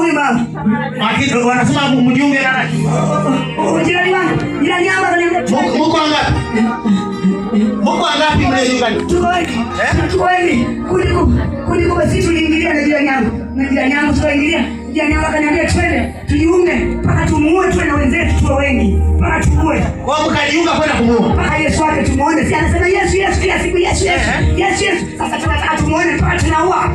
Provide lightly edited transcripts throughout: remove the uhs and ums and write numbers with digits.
huyu mama. Lakini wanasema mjiunge na nani? Jirani wangu. Jirani yangu ananiambia mko wangapi? Mko wangapi mnajiunga? Tuko wengi. Kuliko basi tuliingilia na jirani yangu. Na jirani yangu tuliingilia. Jirani yangu akaniambia twende tujiunge mpaka tumuue tu na wenzetu tuwe wengi. Mpaka tumuue. Kwa mkajiunga kwenda kumuua. Mpaka Yesu wake tumuone. Si anasema Yesu kila siku Yesu. Sasa tunataka tumuone mpaka tunaua.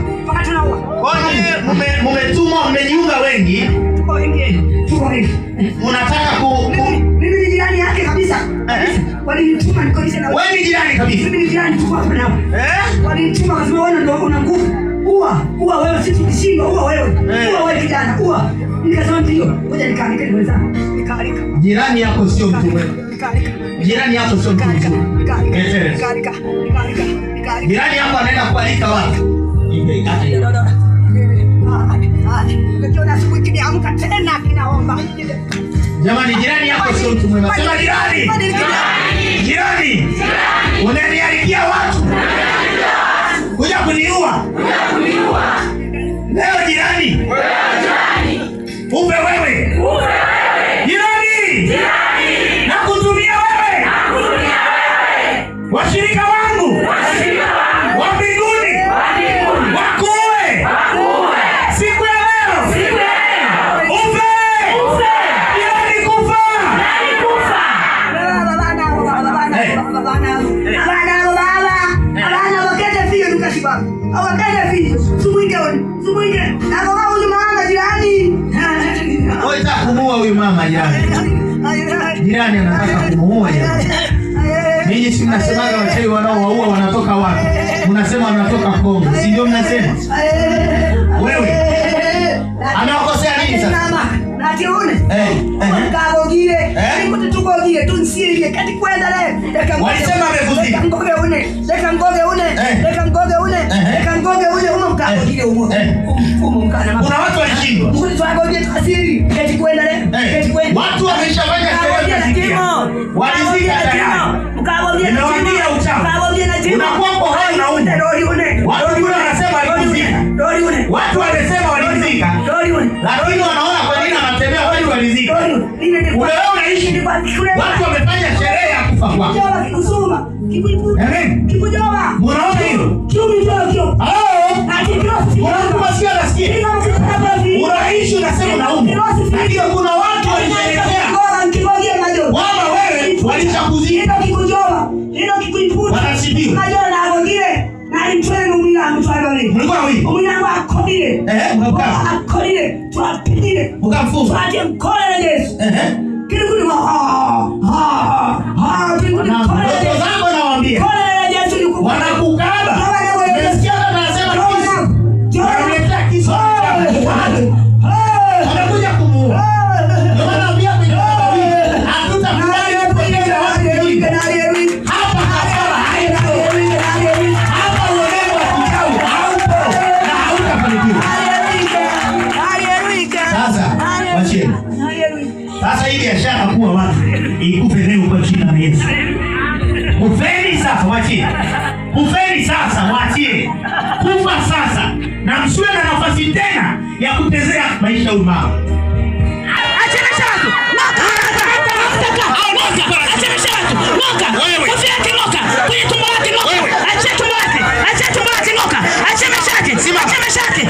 Kwa hiyo mmetumwa mmejiunga wengi. Tuko wengi. Unataka mimi ni jirani yake kabisa. Walinituma nikoisha na wewe ni jirani kabisa. Mimi ni jirani tu hapa nao. Walinituma wasema wewe ndio una nguvu. Ua wewe sisi kishingo ua wewe kijana ua. Nikasema ndio. Ngoja nikaandike wenzangu. Nikaalika. Jirani yako sio mtu mwema. Jirani yako sio mtu mwema. Nikaalika. Jirani yako anaenda kualika watu. Ukiona asubuhi kiniamka tena kinaomba. Jamani, jirani yako sio mtu mwema. Sema jirani. Jirani. Unanialikia watu. Kuja kuniua. Leo jirani. Upe wewe. Jirani. Nakutumia wewe. Washirika wangu. Wa mbinguni. Wakuue. Siku ya leo. Upe. Jirani kufa. Oita kumuua huyu mama jirani. Jirani anataka kumuua jirani. Ninyi si mnasemaga wachawi wanaowaua wanatoka wapi? Mnasema wanatoka Kongo. Si ndio mnasema? Wewe. Amewakosea nini sasa? Natione. Ngabogire. Nikuti tukogire tunsirie kati kwenda leo. Walisema amekuzika. Ngoge une. Leka ngoge une umkabogire umo. Umkana. Kuna watu walishindwa. Mkuti twagogire tukasiri kati kwenda leo. Watu wameshafanya sherehe za walizika tayari. Mkabogire. Nimewaambia uchawi. Unakuwa kwa hai na ume. Watu wengine wanasema walikuzika. Watu wamesema walikuzika. Lakini wanaona kwa nini anatembea kwani walizika. Wewe unaishi watu wamefanya sherehe ya kufa kwako. Amen. Unaona hiyo? Unasikia nasikia. Unaishi unasema unaumwa. Lakini kuna watu walisherehekea. Wama wewe walichakuzika. Wanasibiwa. Mlikuwa wii? Mkafuza? Ndoto zangu nawambia wanakukaba. Nimesikia wanasema kisu. Wanamletea kisu. Wanakuja kumuua. Ndio wanambia kwenye wii hatutakubali kupeleka watu wii. Hapa hasara haina. Hapa uolewa kikawi haupo na hautafanikiwa. Sasa wacheni. Sasa hii biashara kuwa watu ikupe leo kwa jina la Yesu. Kufeni sasa wachie. Kufeni sasa wachie. Kufa sasa na msiwe na nafasi tena ya kutezea maisha umama. Achana shatu. Achana shatu. Noka. Kofia yake noka. Kwenye tumbo lake noka. Achia tumbo lake. Achia tumbo lake noka. Achana shati. Achana shati.